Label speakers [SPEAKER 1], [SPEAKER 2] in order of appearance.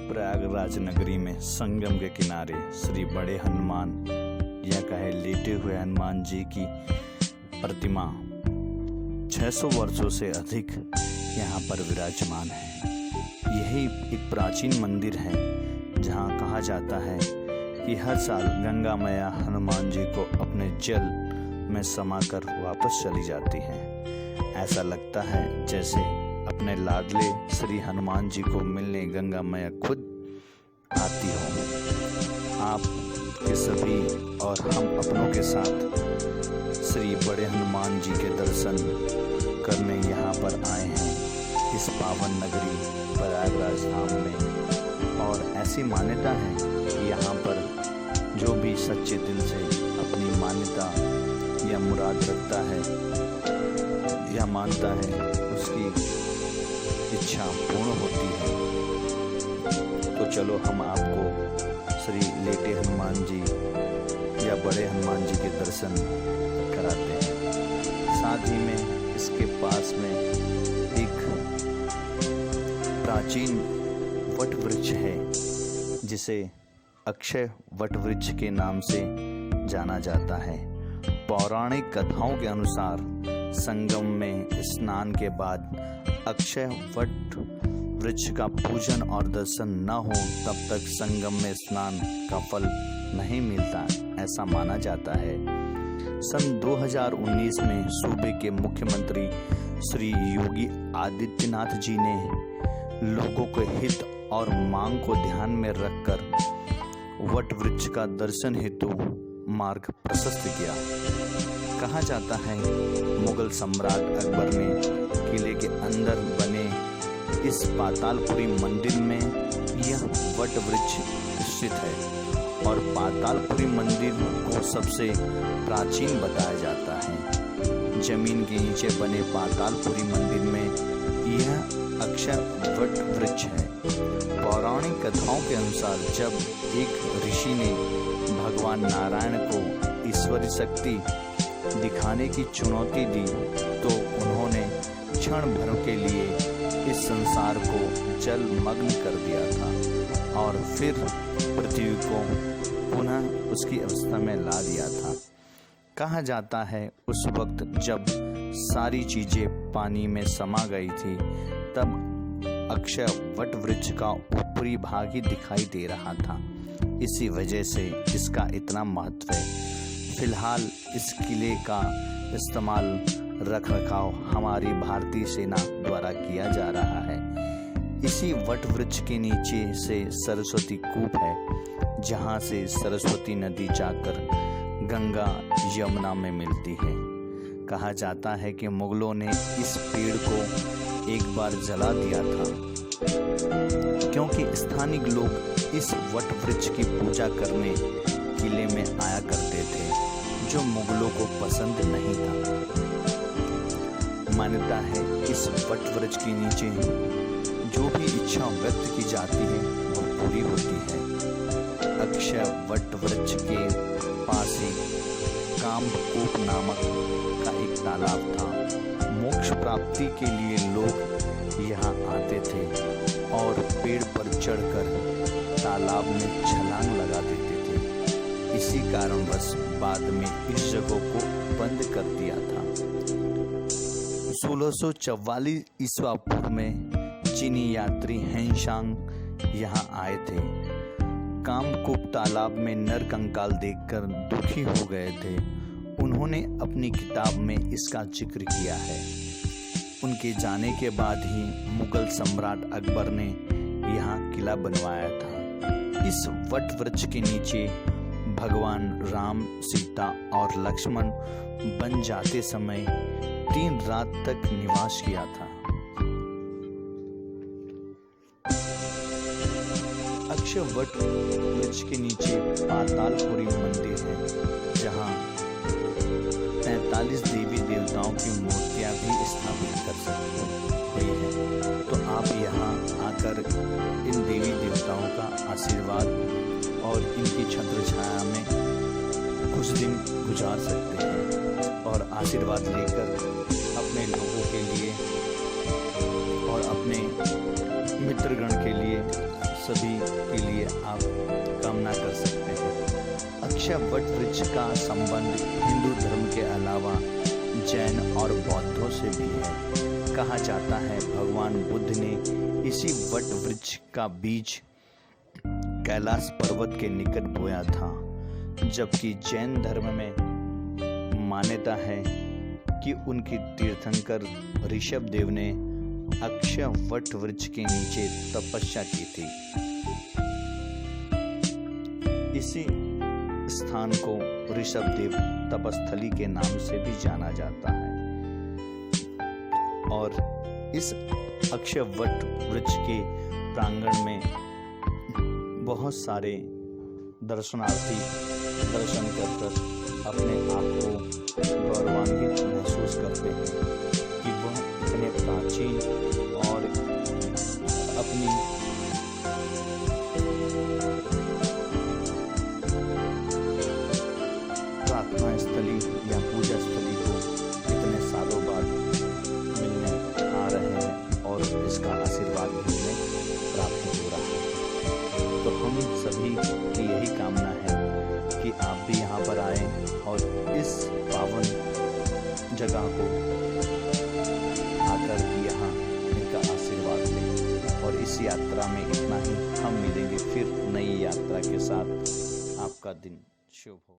[SPEAKER 1] प्रयागराज नगरी में संगम के किनारे श्री बड़े हनुमान या कहे लेटे हुए हनुमान जी की प्रतिमा 600 वर्षों से अधिक यहाँ पर विराजमान है। यही एक प्राचीन मंदिर है जहाँ कहा जाता है कि हर साल गंगा मैया हनुमान जी को अपने जल में समाकर वापस चली जाती हैं। ऐसा लगता है जैसे अपने लाडले श्री हनुमान जी को मिलने गंगा मैया खुद आती हो। आप के सभी और हम अपनों के साथ श्री बड़े हनुमान जी के दर्शन करने यहाँ पर आए हैं इस पावन नगरी प्रयागराज धाम में। और ऐसी मान्यता है कि यहाँ पर जो भी सच्चे दिल से अपनी मान्यता या मुराद रखता है या मानता है उसकी इच्छा पूर्ण होती है। तो चलो हम आपको श्री लेटे हनुमान जी या बड़े हनुमान जी के दर्शन कराते हैं। साथ ही में इसके पास में एक प्राचीन वट वृक्ष है जिसे अक्षय वट वृक्ष के नाम से जाना जाता है। पौराणिक कथाओं के अनुसार संगम में स्नान के बाद अक्षय वट वृक्ष का पूजन और दर्शन न हो तब तक संगम में स्नान का फल नहीं मिलता, ऐसा माना जाता है। सन 2019 में सूबे के मुख्यमंत्री श्री योगी आदित्यनाथ जी ने लोगों के हित और मांग को ध्यान में रखकर वट वृक्ष का दर्शन हेतु मार्ग प्रशस्त किया। कहा जाता है मुगल सम्राट अकबर ने किले के अंदर बने इस पातालपुरी मंदिर में यह वट वृक्ष स्थित है और पातालपुरी मंदिर को सबसे प्राचीन बताया जाता है। जमीन के नीचे बने पातालपुरी मंदिर में यह अक्षय वट वृक्ष है। पौराणिक कथाओं के अनुसार जब एक ऋषि ने भगवान नारायण को ईश्वरी शक्ति दिखाने की चुनौती दी तो उन्होंने क्षण भर के लिए इस संसार को जलमग्न कर दिया था और फिर पृथ्वी को पुनः उसकी अवस्था में ला दिया था। कहा जाता है उस वक्त जब सारी चीजें पानी में समा गई थी तब अक्षय वट वृक्ष का ऊपरी भाग ही दिखाई दे रहा था। इसी वजह से इसका इतना महत्व है। फिलहाल इस किले का इस्तेमाल रख रखाव हमारी भारतीय सेना द्वारा किया जा रहा है। इसी वट वृक्ष के नीचे से सरस्वती कूप है जहां से सरस्वती नदी जाकर गंगा यमुना में मिलती है। कहा जाता है कि मुगलों ने इस पेड़ को एक बार जला दिया था क्योंकि स्थानीय लोग इस वट वृक्ष की पूजा करने किले में आया करते थे जो मुगलों को पसंद नहीं था। मान्यता है इस वट वृक्ष के नीचे जो भी इच्छा व्यक्त की जाती है वो पूरी होती है। अक्षय वट वृक्ष के पास ही कामकूप नामक का एक तालाब था। मोक्ष प्राप्ति के लिए लोग यहाँ आते थे और पेड़ पर चढ़कर तालाब में छलांग लगा देते थे। इसी कारणवश बाद में इस जगह को बंद कर दिया था। 1644 ईस्वी पूर्व में चीनी यात्री हेनशांग यहाँ आए थे। कामकूप तालाब में नर कंकाल देखकर दुखी हो गए थे। उन्होंने अपनी किताब में इसका जिक्र किया है। उनके जाने के बाद ही मुगल सम्राट अकबर ने यहाँ किला बनवाया था। इस वट वृक्ष के नीचे भगवान राम, सीता और लक्ष्मण बन जाते समय 3 रात तक निवास किया था। अक्षय वट वृक्ष के नीचे पातालपुरी मंदिर है जहां 43 देवी देवताओं की मूर्तियां भी स्थापित कर सकती हुई है। तो आप यहाँ आकर इन देवी देवताओं का आशीर्वाद और इनकी छत्र छाया में कुछ दिन गुजार सकते हैं और आशीर्वाद लेकर अपने लोगों के लिए और अपने मित्रगण के लिए, सभी के लिए आप कामना कर सकते हैं। अक्षय वट वृक्ष का संबंध हिंदू धर्म के अलावा जैन और बौद्धों से भी है। कहा जाता है भगवान बुद्ध ने इसी वट वृक्ष का बीज कैलाश पर्वत के निकट बोया था, जबकि जैन धर्म में मान्यता है कि उनकी तीर्थंकर ऋषभ देव ने अक्षय वट वृक्ष के नीचे तपस्या की थी। इसी स्थान को ऋषभ देव तपस्थली के नाम से भी जाना जाता है और इस अक्षय वट वृक्ष के प्रांगण में बहुत सारे दर्शनार्थी दर्शन कर अपने आप को गौरवान्वित महसूस करते हैं कि वह इतने प्राचीन और अपनी प्रार्थना स्थली या पूजा स्थली को इतने सालों बाद मिलने आ रहे हैं और इसका आशीर्वाद भी उन्हें प्राप्त हो रहा है। तो हम सभी की यही कामना है कि आप भी यहाँ पर आए और इस पावन जगह को आकर यहाँ इनका आशीर्वाद लें। और इस यात्रा में इतना ही, हम मिलेंगे फिर नई यात्रा के साथ। आपका दिन शुभ हो।